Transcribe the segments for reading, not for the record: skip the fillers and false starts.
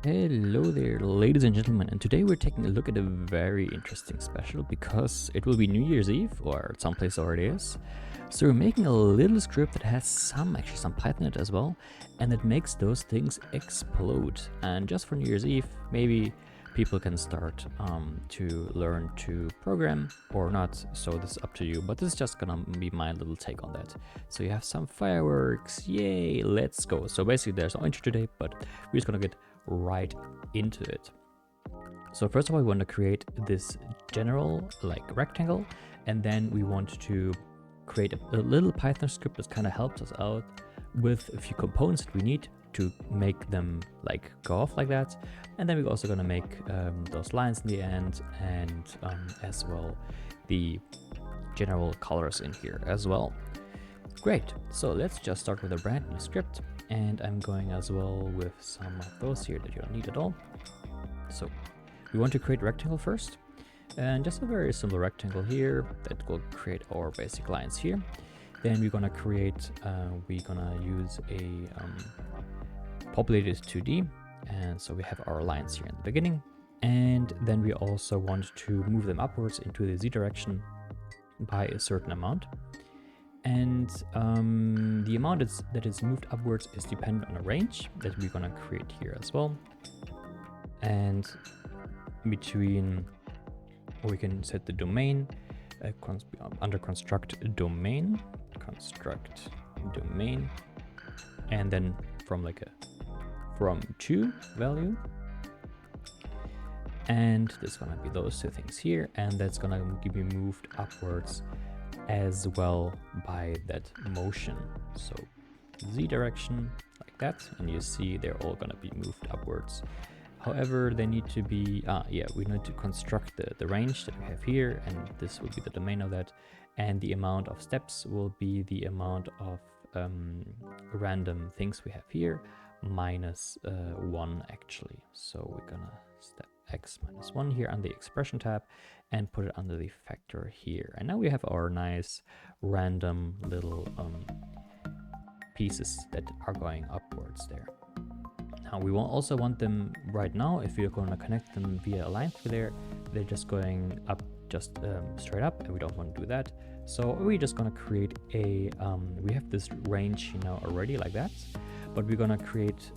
Hello there, ladies and gentlemen, and today we're taking a look at a very interesting special because it will be New Year's Eve, or someplace already is. So we're making a little script that has some Python in it as well, and it makes those things explode. And just for New Year's Eve, maybe people can start to learn to program or not, so this is up to you, but this is just gonna be my little take on that. So you have some fireworks, yay, let's go. So basically there's no intro today, but we're just gonna get right into it. So first of all, we want to create this general rectangle, and then we want to create a little Python script that kind of helps us out with a few components that we need to make them go off like that. And then we're also going to make those lines in the end, and as well the general colors in here as well. Great, so let's just start with a brand new script, and I'm going as well with some of those here that you don't need at all. So we want to create a rectangle first, and just a very simple rectangle here that will create our basic lines here. Then we're gonna create, we're gonna use a populated 2D, and so we have our lines here in the beginning, and then we also want to move them upwards into the Z direction by a certain amount. And the amount that is moved upwards is dependent on a range that we're gonna create here as well. And between, we can set the domain under construct domain, and then from from to value. And there's gonna be those two things here, and that's gonna be moved upwards as well by that motion. So Z direction like that, and you see they're all gonna be moved upwards. However, they need to be, we need to construct the range that we have here, and this will be the domain of that, and the amount of steps will be the amount of random things we have here, minus 1 actually. So we're gonna step x minus 1 here on the expression tab and put it under the factor here. And now we have our nice random little pieces that are going upwards there. Now we will also want them right now, if you're going to connect them via a line through there, they're just going up just straight up, and we don't want to do that. So we're just going to create a, we have this range already like that, but we're going to create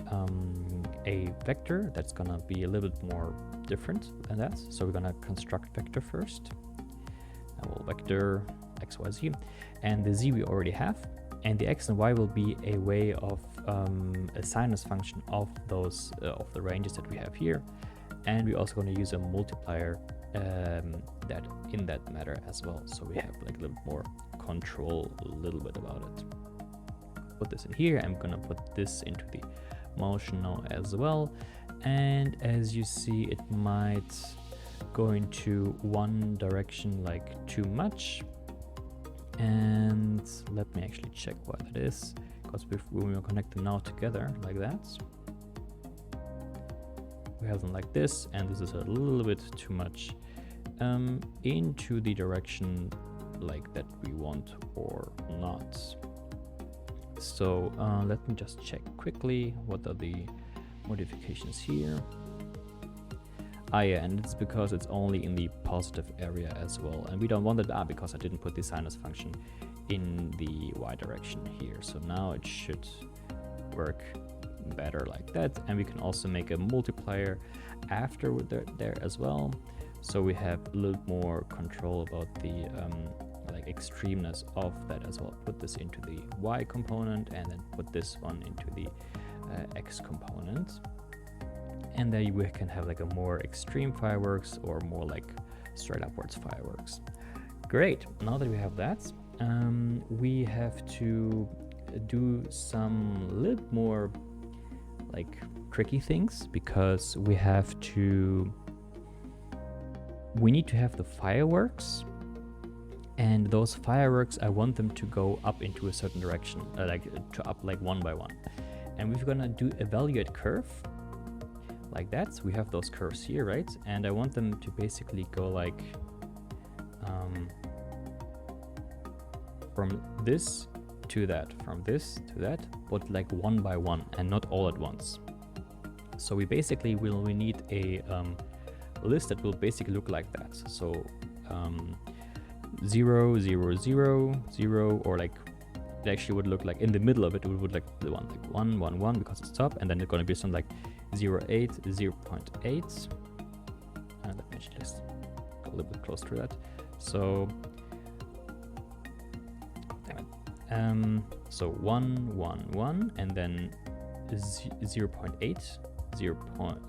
a vector that's going to be a little bit more different than that. So we're going to construct vector first. And we'll vector x, y, z, and the z we already have, and the x and y will be a way of a sinus function of those of the ranges that we have here. And we're also going to use a multiplier that in that matter as well, so we have a little more control a little bit about it. Put this in here. I'm gonna put this into the motion now as well, and as you see, it might go into one direction too much. And let me actually check why that is, because when we connect them now together like that, we have them like this, and this is a little bit too much into the direction that we want or not. So let me just check quickly what are the modifications here. Yeah, and it's because it's only in the positive area as well, and we don't want it because I didn't put the sinus function in the y direction here. So now it should work better like that, and we can also make a multiplier after there as well, so we have a little more control about the extremeness of that as well. Put this into the y component, and then put this one into the x component. And then we can have a more extreme fireworks or more straight upwards fireworks. Great, now that we have that, we have to do some little more tricky things, because we need to have the fireworks, and those fireworks, I want them to go up into a certain direction, to up one by one. And we're gonna do evaluate curve like that. So we have those curves here, right? And I want them to basically go from this to that, from this to that, but one by one and not all at once. So we basically we need a list that will basically look like that. So 0, 0, 0, 0, or like it actually would look like in the middle of it, it would like the one like 1, 1, 1 because it's top, and then it's going to be something like 0, 8, 0 0.8. Let me actually just go a little bit closer to that. So, so 1, 1, 1, and then 0 0.8, 0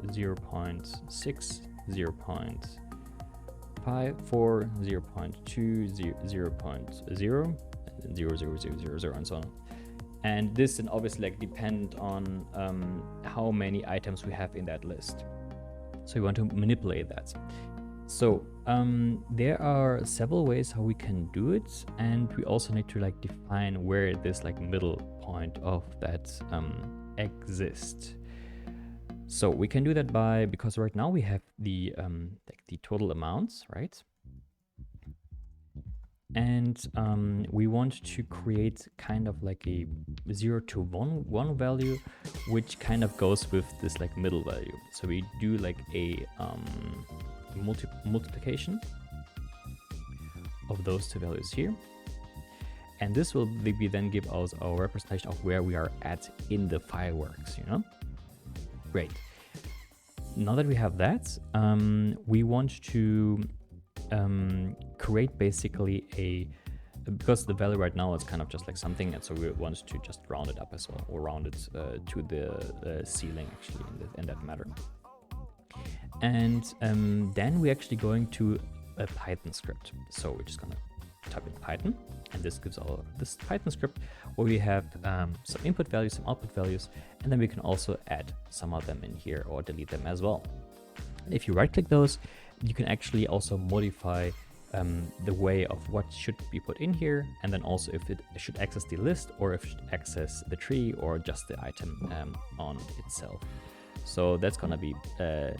0.6, 0 0.5, 4, 0 0.2, 0 0.0, 0, 0, 0, 0, 0, and so on. And this then obviously like depend on how many items we have in that list. So we want to manipulate that. So there are several ways how we can do it, and we also need to like define where this like middle point of that exists. So we can do that by, because right now we have the like the total amounts, right? And we want to create kind of like a 0 to 1 value, which kind of goes with this like middle value. So we do like a multiplication of those two values here, and this will maybe then give us our representation of where we are at in the fireworks, you know. Great. Now that we have that, we want to create basically a, because the value right now is kind of just like something, and so we want to just round it up as well, or round it to the ceiling actually in that matter. And then we're actually going to a Python script. So we're just gonna type in Python, and this gives all this Python script where we have some input values, some output values, and then we can also add some of them in here or delete them as well. If you right click those, you can actually also modify the way of what should be put in here, and then also if it should access the list, or if it should access the tree, or just the item on itself. So that's gonna be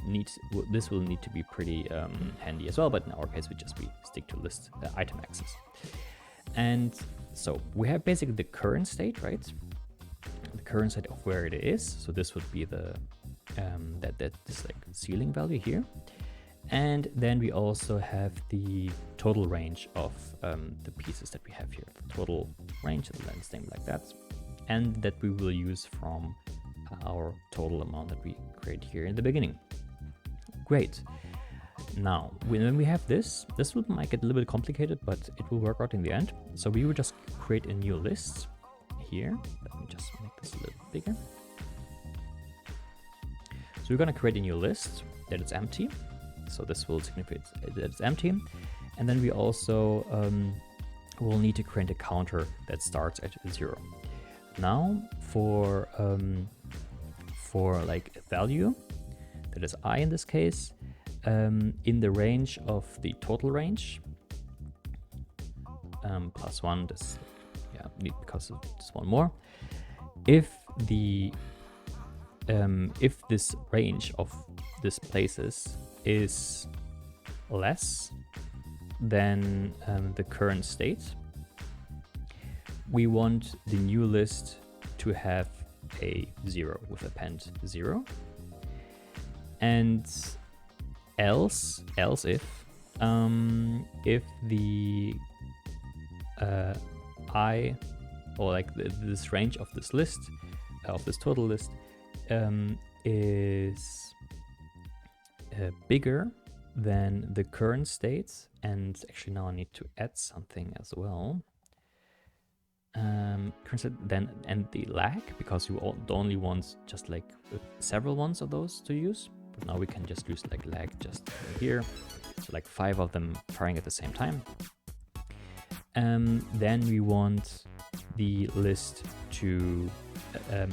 neat. This will need to be pretty handy as well, but in our case we stick to list item access. And so we have basically the current state, right? The current state of where it is. So this would be the this like ceiling value here. And then we also have the total range of the pieces that we have here, the total range, and let's name like that, and that we will use from our total amount that we create here in the beginning. Great. Now, when we have this will make it a little bit complicated, but it will work out in the end. So we will just create a new list here. Let me just make this a little bigger. So we're going to create a new list that is empty. So this will signify that it's empty. And then we also will need to create a counter that starts at 0. Now for like a value that is I in this case, in the range of the total range, plus 1, this, yeah, because of this one more. If this range of this places is less than the current state, we want the new list to have a 0 with append 0, and else if the I, or like this range of this list, of this total list, is bigger than the current state. And actually now I need to add something as well. Current state, then, and the lag, because you only want just like several ones of those to use, but now we can just use like lag just here, so like 5 of them firing at the same time. Then we want the list to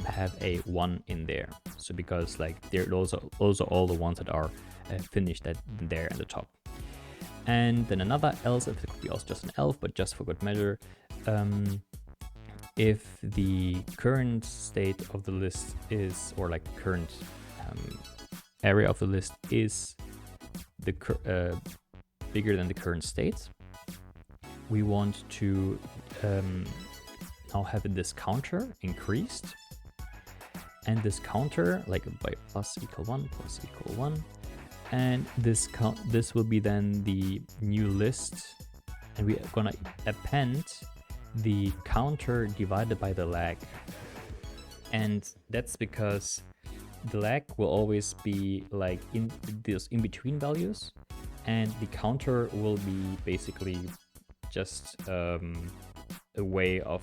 have a 1 in there, so because like those are all the ones that are finished at there at the top. And then another else, if it could be also just an elf, but just for good measure, if the current state of the list is, or like current area of the list is the bigger than the current state, we want to now have this counter increased, and this counter, like by plus equal 1, and this will be then the new list, and we are gonna append the counter divided by the lag. And that's because the lag will always be like in these in-between values, and the counter will be basically just a way of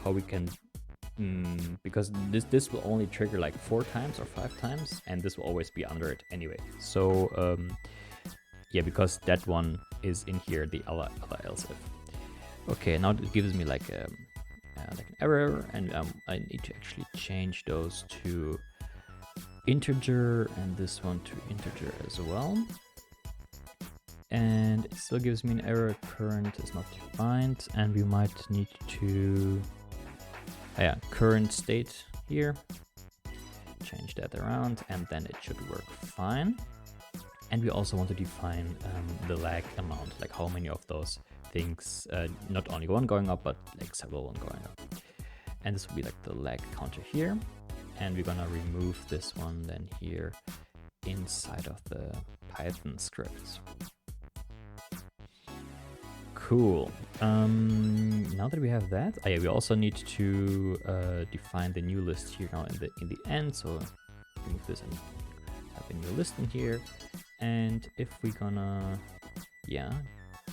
how we can because this will only trigger like 4 times or 5 times, and this will always be under it anyway. So yeah, because that one is in here, the other else if. Okay, now it gives me like an error, and I need to actually change those to integer and this one to integer as well. And it still gives me an error, current is not defined, and we might need to current state here, change that around, and then it should work fine. And we also want to define the lag amount, like how many of those things, not only one going up, but like several one going up. And this will be like the lag counter here. And we're gonna remove this one then here inside of the Python script. Cool. Now that we have that, we also need to define the new list here now in the end. So remove this and have a new list in here. And if we're gonna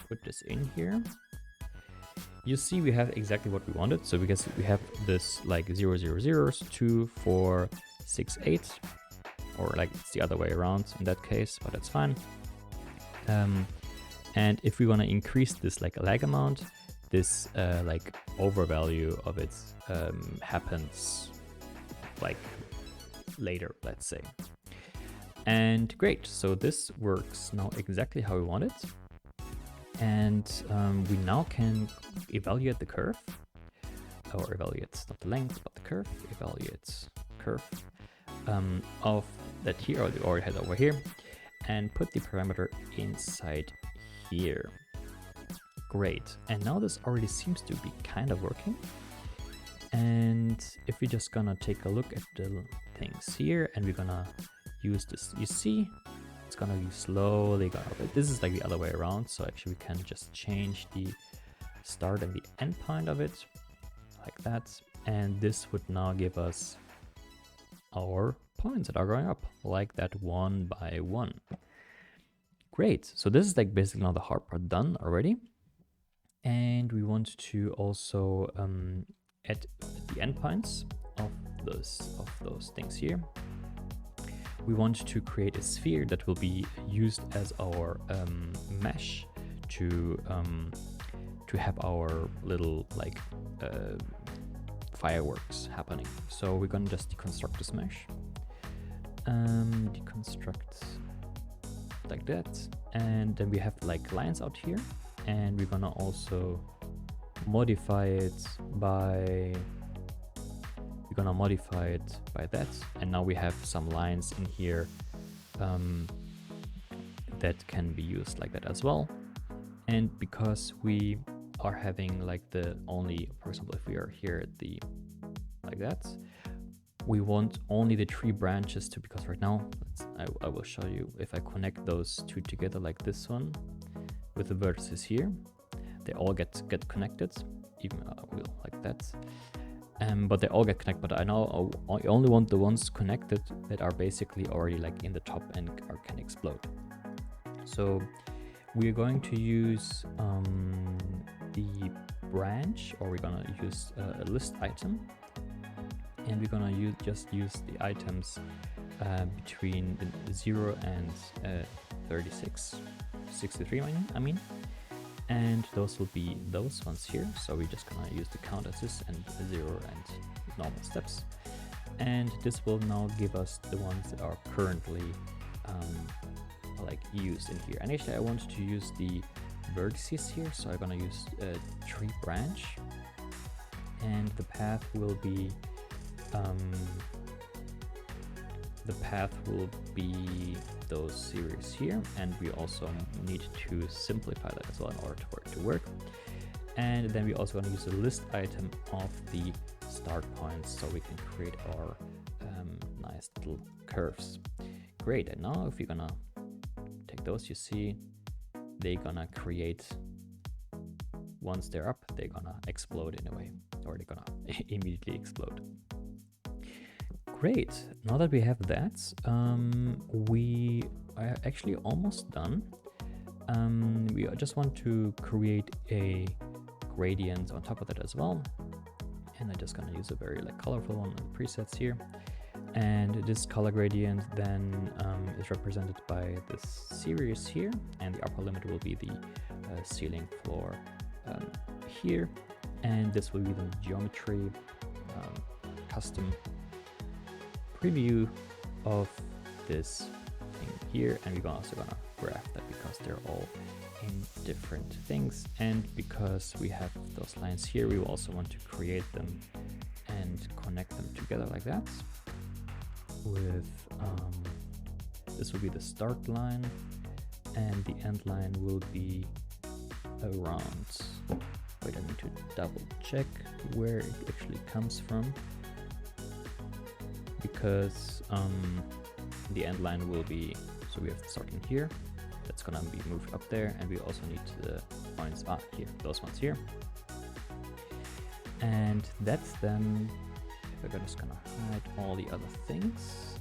put this in here, you see we have exactly what we wanted. So because we have this like 0, 0, 0s, 2, 4, 6, 8, or like it's the other way around in that case, but that's fine. And if we want to increase this like a lag amount, this like overvalue of it happens like later, let's say. And great, so this works now exactly how we want it. And we now can evaluate the curve, or evaluate not the length, but the curve, evaluate curve of that here, or we already had over here, and put the parameter inside here. Great, and now this already seems to be kind of working. And if we're just gonna take a look at the things here, and we're gonna use this, you see, it's gonna be slowly going up. This is like the other way around, so actually we can just change the start and the end point of it, like that. And this would now give us our points that are going up, like that, one by one. Great, so this is like basically now the hard part done already. And we want to also add the endpoints of those things here. We want to create a sphere that will be used as our mesh to have our little like fireworks happening. So we're gonna just deconstruct this mesh, deconstruct like that, and then we have like lines out here, and we're gonna also modify it by that, and now we have some lines in here that can be used like that as well. And because we are having like the only, for example, if we are here at the like that, we want only the 3 branches to, because right now I will show you, if I connect those two together like this one with the vertices here, they all get connected, even will like that. But they all get connected, but I only want the ones connected that are basically already like in the top and can explode. So we're going to use the branch, or we're gonna use a list item, and we're gonna just use the items between 0 and 63 I mean. And those will be those ones here. So we're just gonna use the count as this, and 0 and normal steps. And this will now give us the ones that are currently like used in here. And actually I want to use the vertices here, so I'm gonna use a tree branch, and the path will be those series here, and we also need to simplify that as well in order for it to work. And then we also want to use a list item of the start points, so we can create our nice little curves. Great, and now if you're gonna take those, you see they're gonna create, once they're up, they're gonna explode in a way, or they're gonna immediately explode. Great, now that we have that, we are actually almost done. We just want to create a gradient on top of that as well. And I'm just gonna use a very colorful one on the presets here. And this color gradient then is represented by this series here, and the upper limit will be the ceiling floor here, and this will be the geometry custom preview of this thing here, and we're also gonna graph that because they're all in different things, and because we have those lines here, we will also want to create them and connect them together like that. With this will be the start line, and the end line will be around. Wait, I need to double check where it actually comes from, because the end line will be, so we have the starting here, that's gonna be moved up there, and we also need the points here, those ones here, and that's then, if we're just gonna hide all the other things,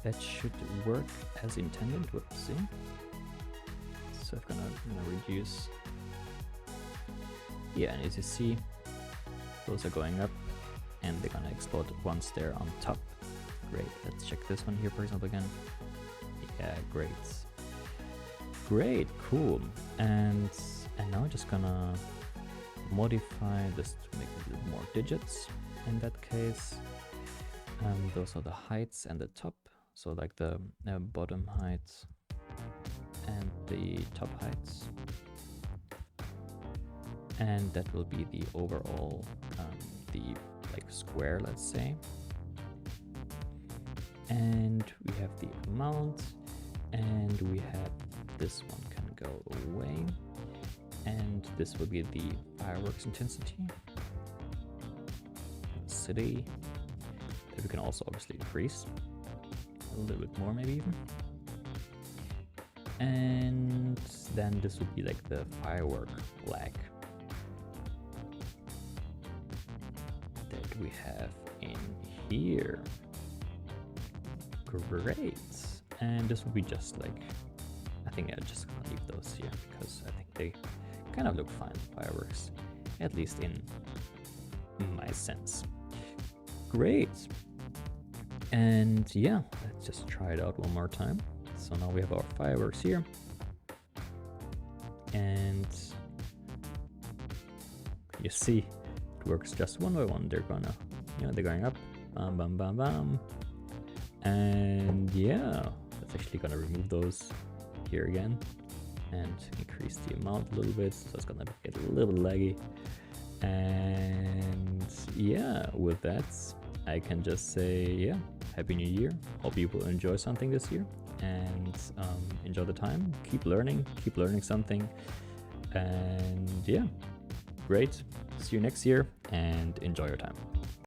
that should work as intended. Whoops, see? So I'm gonna reduce. Yeah, and as you see, those are going up and they're gonna explode once they're on top. Great, let's check this one here, for example, again. Yeah, great. Great, cool. And now I'm just gonna modify this to make it a little more digits in that case. Those are the heights and the top. So like the bottom heights and the top heights, and that will be the overall the square, let's say. And we have the amount, and we have this one can go away, and this will be the fireworks intensity city, that we can also obviously increase a little bit more, maybe even. And then this would be like the firework flag that we have in here. Great. And this will be just like, I think I'm just gonna leave those here because I think they kind of look fine, fireworks, at least in my sense. Great. And yeah, let's just try it out one more time. So now we have our fireworks here, and you see it works just one by one. They're gonna, they're going up, bam, bam, bam, bam. And yeah, that's actually gonna remove those here again and increase the amount a little bit, so it's gonna get a little laggy. And yeah, with that, I can just say, yeah, Happy New Year. Hope you will enjoy something this year, and enjoy the time. Keep learning something. And yeah, great. See you next year, and enjoy your time.